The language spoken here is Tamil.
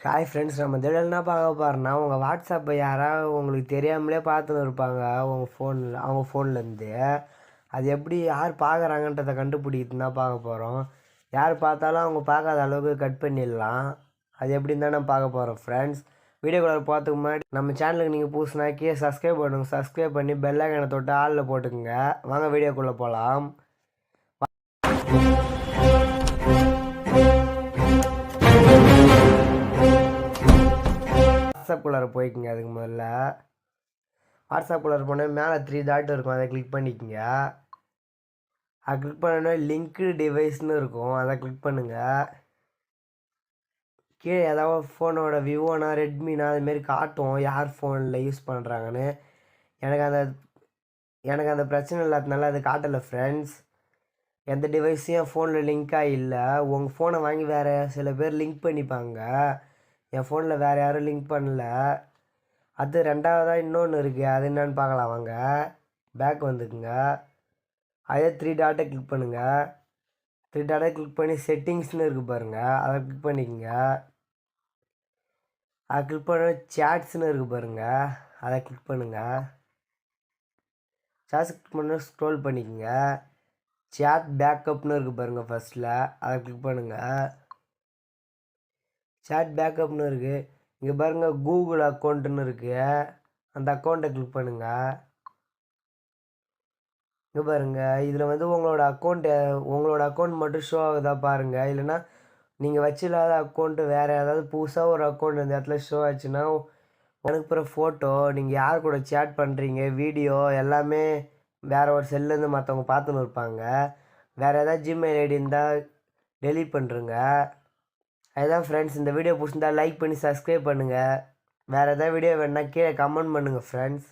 ஹாய் ஃப்ரெண்ட்ஸ், நம்ம திடீர்னு என்ன பார்க்க போகிறோன்னா, உங்கள் வாட்ஸ்அப்பை யாராவது உங்களுக்கு தெரியாமலே பார்த்துன்னு இருப்பாங்க அவங்க ஃபோன்லேருந்து. அது எப்படி யார் பார்க்குறாங்கன்றதை கண்டுபிடிக்கிறது தான் பார்க்க போகிறோம். யார் பார்த்தாலும் அவங்க பார்க்காத அளவுக்கு கட் பண்ணிடலாம். அது எப்படின்னு தான் நம்ம பார்க்க போகிறோம் ஃப்ரெண்ட்ஸ். வீடியோக்குள்ளே போகிறதுக்கு முன்னாடி நம்ம சேனலுக்கு நீங்கள் புதுசுனா கீழே சப்ஸ்கிரைப் பண்ணுங்க. சப்ஸ்கிரைப் பண்ணி பெல் ஐகானை தொட்டு ஆளில் போட்டுக்குங்க. வாங்க வீடியோக்குள்ளே போகலாம். வாட்ஸ்அப்புக்குள்ளார போய்க்குங்க. அதுக்கு முதல்ல வாட்ஸ்அப்புக்குள்ளார போனால் மேலே 3 டாட் இருக்கும், அதை கிளிக் பண்ணிக்கோங்க. அதை கிளிக் பண்ணோன்னா லிங்க்டு டிவைஸ்னு இருக்கும், அதை கிளிக் பண்ணுங்கள். கீழே ஏதாவது ஃபோனோட விவோனா ரெட்மினா அதுமாரி காட்டும் யார் ஃபோனில் யூஸ் பண்ணுறாங்கன்னு. எனக்கு அந்த பிரச்சனை இல்லாததுனால அது காட்டலை ஃப்ரெண்ட்ஸ். எந்த டிவைஸையும் என் ஃபோனில் லிங்காக இல்லை. உங்கள் ஃபோனை வாங்கி வேறு சில பேர் லிங்க் பண்ணிப்பாங்க. என் ஃபோனில் வேறு யாரும் லிங்க் பண்ணல. அது ரெண்டாவதாக இன்னொன்று இருக்குது, அது என்னன்னு பார்க்கலாம் வாங்க. பேக் வந்துக்குங்க. அதே 3 டாட்டை கிளிக் பண்ணுங்கள். 3 டாட்டை கிளிக் பண்ணி செட்டிங்ஸ்னு இருக்குது பாருங்கள், அதை கிளிக் பண்ணிக்கோங்க. அதை கிளிக் பண்ண சேட்ஸ்னு இருக்குது பாருங்கள், அதை கிளிக் பண்ணுங்கள். சேட்ஸ் கிளிக் பண்ண ஸ்க்ரோல் பண்ணிக்கோங்க. சேட் பேக்கப்னு இருக்குது பாருங்கள் ஃபஸ்ட்டில், அதை கிளிக் பண்ணுங்கள். சேட் பேக்கப்னு இருக்குது. இங்கே பாருங்கள் கூகுள் அக்கௌண்ட்டுன்னு இருக்குது, அந்த அக்கௌண்ட்டை கிளிக் பண்ணுங்கள். இங்கே பாருங்கள், இதில் வந்து உங்களோட அக்கௌண்ட் மட்டும் ஷோ ஆகுதா பாருங்கள். இல்லைன்னா நீங்கள் வச்சில்லாத அக்கௌண்ட்டு வேறு ஏதாவது புதுசாக ஒரு அக்கௌண்ட் இந்த இடத்துல ஷோ ஆச்சுன்னா அனுப்புகிற ஃபோட்டோ, நீங்கள் யார் கூட சேட் பண்ணுறீங்க, வீடியோ எல்லாமே வேறு ஒரு செல்லேருந்து மற்றவங்க பார்த்துன்னு இருப்பாங்க. வேறு ஏதாவது ஜிமெயில் ஐடி இருந்தால் டெலீட் பண்ணுறங்க. அதுதான் ஃப்ரெண்ட்ஸ். இந்த வீடியோ பிடிச்சிருந்தா லைக் பண்ணி சப்ஸ்கிரைப் பண்ணுங்கள். வேறு எதாவது வீடியோ வேணுன்னா கீழே கமெண்ட் பண்ணுங்கள் ஃப்ரெண்ட்ஸ்.